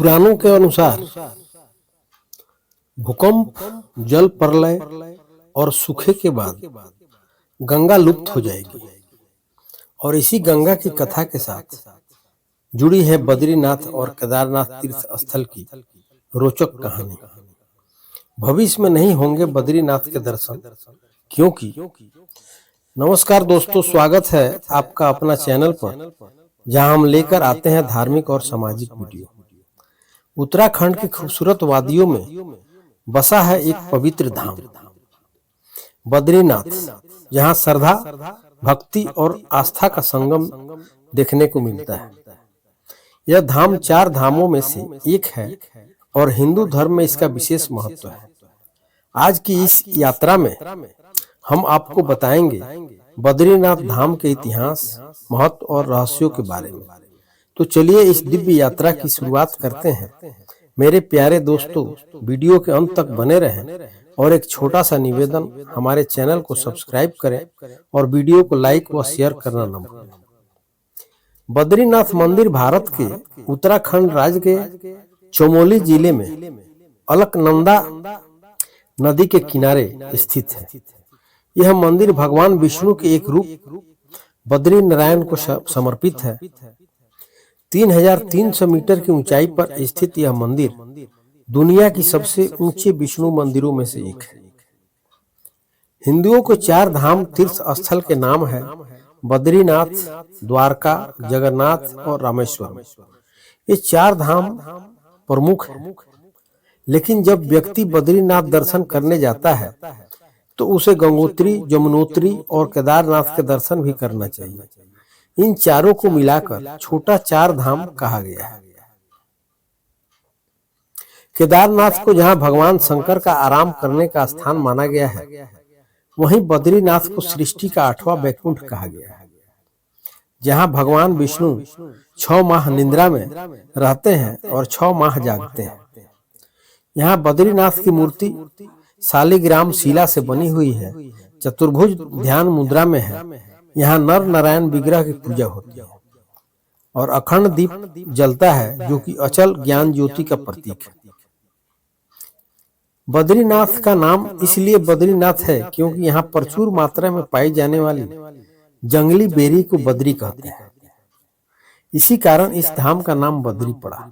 पुराणों के अनुसार भूकंप, जल प्रलय और सूखे के बाद गंगा लुप्त हो जाएगी और इसी गंगा की कथा के साथ जुड़ी है बद्रीनाथ और केदारनाथ तीर्थ स्थल की रोचक कहानी। भविष्य में नहीं होंगे बद्रीनाथ के दर्शन, क्योंकि नमस्कार दोस्तों, स्वागत है आपका अपना चैनल पर, जहां हम लेकर आते हैं धार्मिक और सामाजिक वीडियो। उत्तराखंड की खूबसूरत वादियों में बसा है एक पवित्र धाम बद्रीनाथ, जहां श्रद्धा, भक्ति और आस्था का संगम देखने को मिलता है। यह धाम 4 धामों में से एक है और हिंदू धर्म में इसका विशेष महत्व है। आज की इस यात्रा में हम आपको बताएंगे बद्रीनाथ धाम के इतिहास, महत्व और रहस्यों के बारे में। तो चलिए इस दिव्य यात्रा की शुरुआत करते हैं। मेरे प्यारे दोस्तों, वीडियो के अंत तक बने रहें और एक छोटा सा निवेदन, हमारे चैनल को सब्सक्राइब करें और वीडियो को लाइक व शेयर करना न भूलें। बद्रीनाथ मंदिर भारत के उत्तराखंड राज्य के चमोली जिले में अलकनंदा नदी के किनारे स्थित है। यह मंदिर भगवान विष्णु के एक रूप बद्री नारायण को समर्पित है। 3300 मीटर की ऊंचाई पर स्थित यह मंदिर दुनिया की सबसे ऊंचे विष्णु मंदिरों में से एक है। हिंदुओं को 4 धाम तीर्थ स्थल के नाम है: बद्रीनाथ, द्वारका, जगन्नाथ और रामेश्वरम। ये 4 धाम प्रमुख हैं, लेकिन जब व्यक्ति बद्रीनाथ दर्शन करने जाता है तो उसे गंगोत्री, यमुनोत्री और केदारनाथ के दर्शन भी करना चाहिए। इन चारों को मिलाकर छोटा 4 धाम कहा गया है। केदारनाथ को जहां भगवान शंकर का आराम करने का स्थान माना गया है, वहीं बद्रीनाथ को सृष्टि का 8वां वैकुंठ कहा गया है, जहां भगवान विष्णु 6 माह निद्रा में रहते हैं और 6 माह जागते हैं। यहाँ बद्रीनाथ की मूर्ति शालिग्राम शिला से बनी हुई है, चतुर्भुज ध्यान मुद्रा में है। यहाँ नर नारायण विग्रह की पूजा होती है और अखंड दीप जलता है, जो कि अचल ज्ञान ज्योति का प्रतीक है। बद्रीनाथ का नाम इसलिए बद्रीनाथ है क्योंकि यहाँ प्रचुर मात्रा में पाई जाने वाली जंगली बेरी को बद्री कहते हैं। इसी कारण इस धाम का नाम बद्री पड़ा।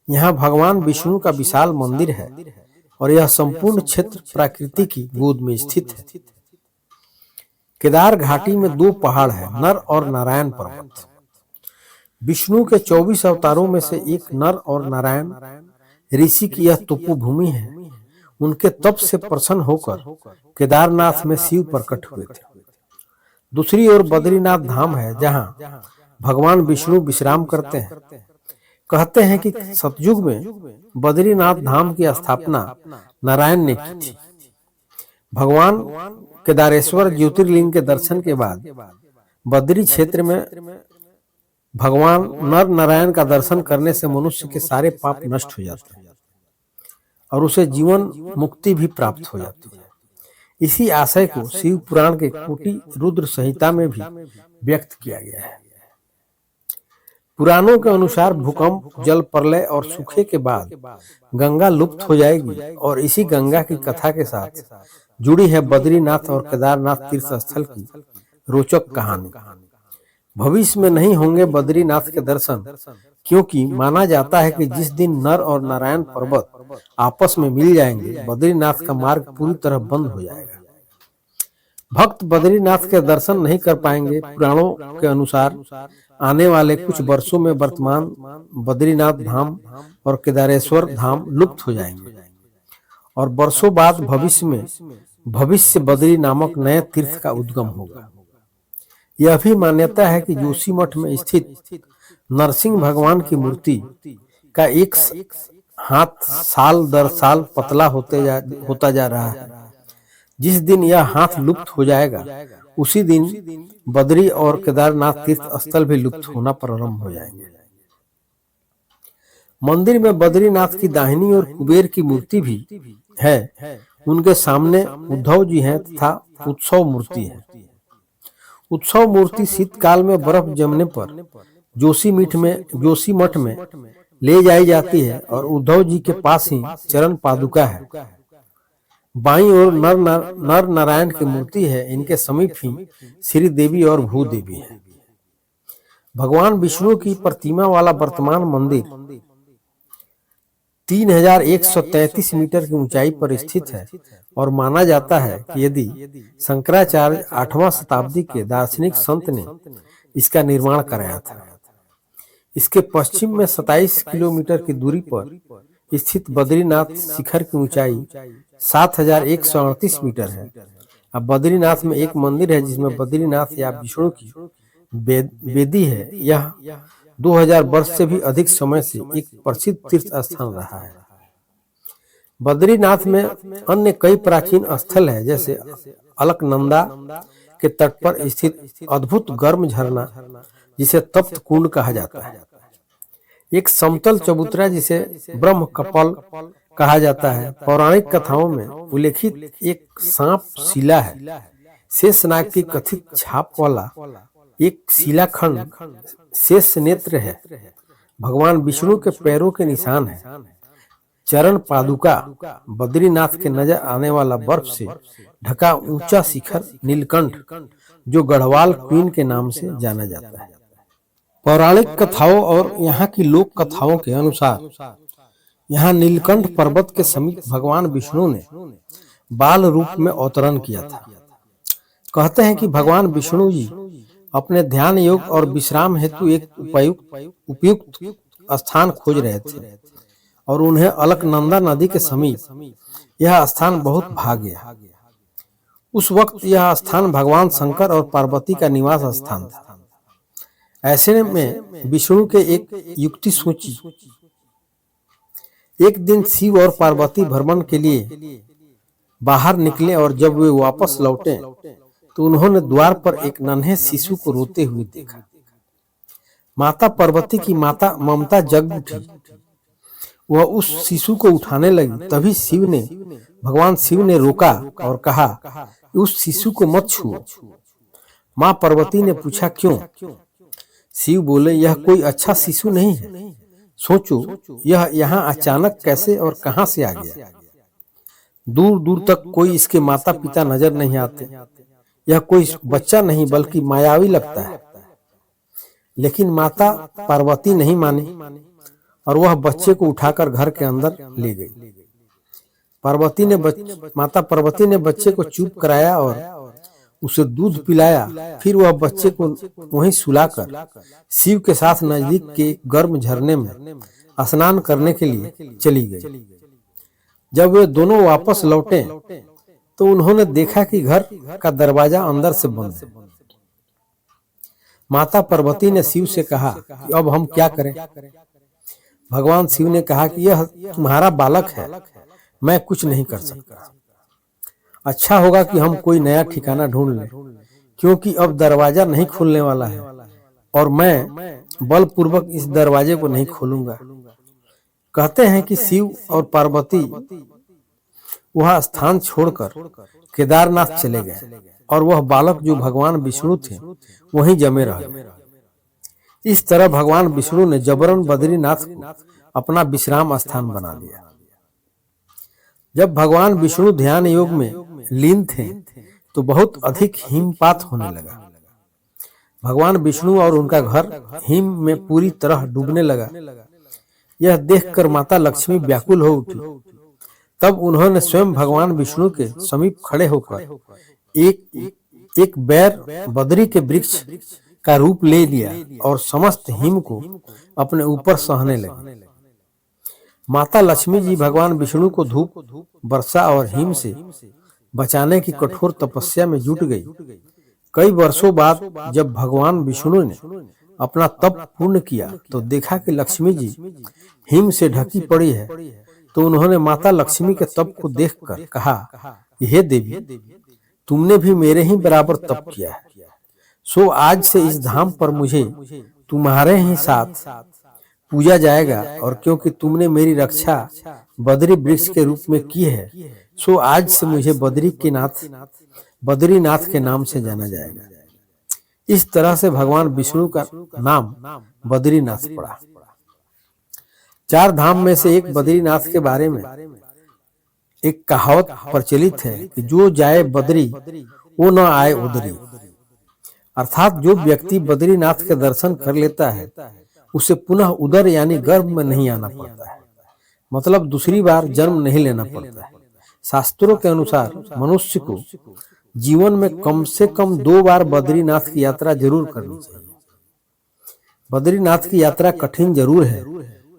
यहाँ भगवान विष्णु का विशाल मंदिर है और यह संपूर्ण क्षेत्र प्रकृति की गोद में स्थित है। केदार घाटी में 2 पहाड़ है, नर और नारायण पर्वत। विष्णु के 24 अवतारों में से एक नर और नारायण ऋषि की यह तपोभूमि है। उनके तप से प्रसन्न होकर केदारनाथ में शिव प्रकट हुए थे। दूसरी ओर बद्रीनाथ धाम है, जहां भगवान विष्णु विश्राम करते हैं। कहते हैं कि सतयुग में बद्रीनाथ धाम की स्थापना नारायण ने की थी। भगवान केदारेश्वर ज्योतिर्लिंग के दर्शन के बाद बद्री क्षेत्र में भगवान नर नारायण का दर्शन करने से मनुष्य के सारे पाप नष्ट हो जाते हैं और उसे जीवन मुक्ति भी प्राप्त हो जाती है। इसी आशय को शिव पुराण के कोटि रुद्र संहिता में भी व्यक्त किया गया है। पुराणों के अनुसार भूकंप, जल प्रलय और सूखे के बाद गंगा लुप्त हो जाएगी और इसी गंगा की कथा के साथ जुड़ी है बद्रीनाथ और केदारनाथ तीर्थ स्थल की रोचक कहानी। भविष्य में नहीं होंगे बद्रीनाथ के दर्शन, क्योंकि माना जाता है कि जिस दिन नर और नारायण पर्वत आपस में मिल जाएंगे, बद्रीनाथ का मार्ग पूरी तरह बंद हो जाएगा। भक्त बद्रीनाथ के दर्शन नहीं कर पाएंगे। पुराणों के अनुसार आने वाले कुछ वर्षों में वर्तमान बद्रीनाथ धाम और केदारेश्वर धाम लुप्त हो जाएंगे और वर्षों बाद भविष्य बद्री नामक नए तीर्थ का उद्गम होगा। यह भी मान्यता है कि जोशीमठ में स्थित नरसिंह भगवान की मूर्ति का एक हाथ साल दर साल पतला होता जा रहा है। जिस दिन यह हाथ लुप्त हो जाएगा, उसी दिन बद्री और केदारनाथ तीर्थ स्थल भी लुप्त होना प्रारंभ हो जाएंगे। मंदिर में बद्रीनाथ की दाहिनी ओर कुबेर की मूर्ति भी है। उनके सामने उद्धव जी हैं तथा उत्सव मूर्ति है। उत्सव मूर्ति शीतकाल में बर्फ जमने पर जोशीमठ में ले जाई जाती है और उद्धव जी के पास ही चरण पादुका है। बाईं ओर नर नारायण की मूर्ति है, इनके समीप ही श्री देवी और भूदेवी है। भगवान विष्णु की प्रतिमा वाला वर्तमान मंदिर 3133 मीटर की ऊंचाई पर स्थित है और माना जाता है कि यदि शंकराचार्य 8वां शताब्दी के दार्शनिक संत ने इसका निर्माण कराया था। इसके पश्चिम में 27 किलोमीटर की दूरी पर स्थित बद्रीनाथ शिखर की ऊंचाई 7138 मीटर है। अब बद्रीनाथ में एक मंदिर है जिसमें बद्रीनाथ या विष्णु की वेदी है। यह 2000 वर्ष से भी अधिक समय से एक प्रसिद्ध तीर्थ स्थान रहा है। बद्रीनाथ में अन्य कई प्राचीन स्थल है, जैसे अलकनंदा के तट पर स्थित अद्भुत गर्म झरना जिसे तप्त कुंड कहा जाता है, एक समतल चबूतरा जिसे ब्रह्म कपल कहा जाता है। पौराणिक कथाओं में उल्लेखित एक सांप शिला है। शेषनाग की कथित छाप वाला एक शिलाखंड शेष नेत्र है। भगवान विष्णु के पैरों के निशान है। चरण पादुका बद्रीनाथ के नजर आने वाला बर्फ से ढका ऊंचा शिखर नीलकंठ, जो गढ़वाल क्वीन के नाम से जाना जाता है। पौराणिक कथाओं और यहाँ की लोक कथाओं के अनुसार यहाँ नीलकंठ पर्वत के समीप भगवान विष्णु ने बाल रूप में अवतरण किया था। कहते हैं कि भगवान विष्णु जी अपने ध्यान योग और विश्राम हेतु एक उपयुक्त स्थान खोज रहे थे और उन्हें अलकनंदा नदी के समीप यह स्थान बहुत भा गया। उस वक्त यह स्थान भगवान शंकर और पार्वती का निवास स्थान था। ऐसे में विष्णु के एक युक्ति सोची। एक दिन शिव और पार्वती भ्रमण के लिए बाहर निकले और जब वे वापस लौटे तो उन्होंने द्वार पर एक नन्हे शिशु को रोते हुए देखा। माता पार्वती की माता ममता जग उठी। वह उस शिशु को उठाने लगी। तभी भगवान शिव ने रोका और कहा, उस शिशु को मत छुओ। माँ पार्वती ने पूछा, क्यों? शिव बोले, यह कोई अच्छा शिशु नहीं है। सोचो, यह यहाँ अचानक कैसे और कहां से आ गया। दूर दूर तक कोई इसके माता पिता नजर नहीं आते। यह कोई बच्चा नहीं बल्कि मायावी लगता है। लेकिन माता पार्वती नहीं मानी और वह बच्चे को उठाकर घर के अंदर ले गई। माता पार्वती ने बच्चे को चुप कराया और उसे दूध पिलाया। फिर वह बच्चे को वहीं सुलाकर शिव के साथ नजदीक के गर्म झरने में स्नान करने के लिए चली गई। जब वे दोनों वापस लौटे तो उन्होंने देखा कि घर का दरवाजा अंदर से बंद है। माता पार्वती ने शिव से कहा कि अब हम क्या करें। भगवान शिव ने कहा कि यह तुम्हारा बालक है, मैं कुछ नहीं कर सकता। अच्छा होगा कि हम कोई नया ठिकाना ढूंढ लें, क्योंकि अब दरवाजा नहीं खुलने वाला है और मैं बलपूर्वक इस दरवाजे को नहीं खोलूंगा। कहते हैं कि शिव और पार्वती वह स्थान छोड़कर केदारनाथ चले गए और वह बालक जो भगवान विष्णु थे वहीं जमे रह गए। इस तरह भगवान विष्णु ने जबरन बद्रीनाथ को अपना विश्राम स्थान बना लिया। जब भगवान विष्णु ध्यान योग में लीन थे तो बहुत अधिक हिमपात होने लगा। भगवान विष्णु और उनका घर हिम में पूरी तरह डूबने लगा। यह देखकर माता लक्ष्मी व्याकुल हो उठी। तब उन्होंने स्वयं भगवान विष्णु के समीप खड़े होकर एक बैर बद्री के वृक्ष का रूप ले लिया और समस्त हिम को अपने ऊपर सहने लगी। माता लक्ष्मी जी भगवान विष्णु को धूप, वर्षा और हिम से बचाने की कठोर तपस्या में जुट गई। कई वर्षों बाद जब भगवान विष्णु ने अपना तप पूर्ण किया तो देखा कि लक्ष्मी जी हिम से ढकी पड़ी है। तो उन्होंने माता लक्ष्मी के तप को देखकर कहा, हे देवी, तुमने भी मेरे ही बराबर तप किया है, सो आज से इस धाम पर मुझे तुम्हारे ही साथ पूजा जाएगा। और क्योंकि तुमने मेरी रक्षा बद्री वृक्ष के रूप में की है, सो आज से मुझे बद्रीनाथ के नाम से जाना जाएगा। इस तरह से भगवान विष्णु का नाम बद्रीनाथ पड़ा। चार धाम में से एक बद्रीनाथ के बारे में एक कहावत प्रचलित है कि जो जाए बद्री वो न आए उधरी। अर्थात जो व्यक्ति बद्रीनाथ के दर्शन कर लेता है उसे पुनः उदर यानी गर्भ में नहीं आना पड़ता है, मतलब दूसरी बार जन्म नहीं लेना पड़ता है। शास्त्रों के अनुसार मनुष्य को जीवन में कम से कम 2 बार बद्रीनाथ की यात्रा जरूर करनी चाहिए। बद्रीनाथ की यात्रा कठिन जरूर है,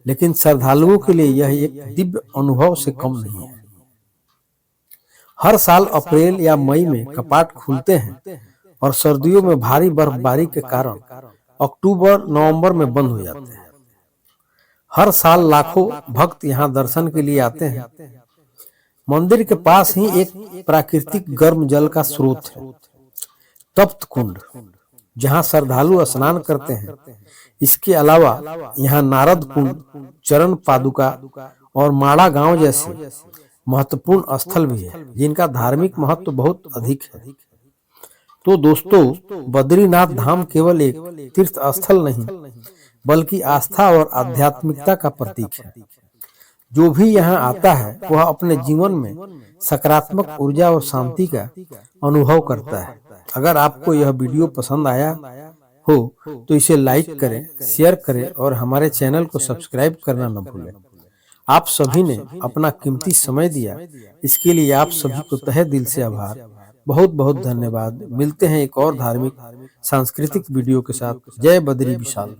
लेकिन श्रद्धालुओं के लिए यह एक दिव्य अनुभव से कम नहीं है। हर साल अप्रैल या मई में कपाट खुलते हैं और सर्दियों में भारी बर्फबारी के कारण अक्टूबर नवंबर में बंद हो जाते हैं। हर साल लाखों भक्त यहाँ दर्शन के लिए आते हैं। मंदिर के पास ही एक प्राकृतिक गर्म जल का स्रोत है, तप्त कुंड, जहाँ श्रद्धालु स्नान करते हैं। इसके अलावा यहाँ नारद कुंड, चरण पादुका और माड़ा गांव जैसे महत्वपूर्ण स्थल भी है, जिनका धार्मिक महत्व बहुत अधिक है। तो दोस्तों, बद्रीनाथ धाम केवल एक तीर्थ स्थल नहीं, बल्कि आस्था और आध्यात्मिकता का प्रतीक है। जो भी यहाँ आता है वह अपने जीवन में सकारात्मक ऊर्जा और शांति का अनुभव करता है। अगर आपको यह वीडियो पसंद आया हो तो इसे लाइक करें, शेयर करें और हमारे चैनल को सब्सक्राइब करना न भूलें। आप सभी ने अपना कीमती समय दिया, इसके लिए आप सभी को तहे दिल से आभार। बहुत बहुत धन्यवाद। मिलते हैं एक और धार्मिक सांस्कृतिक वीडियो के साथ। जय बद्री विशाल।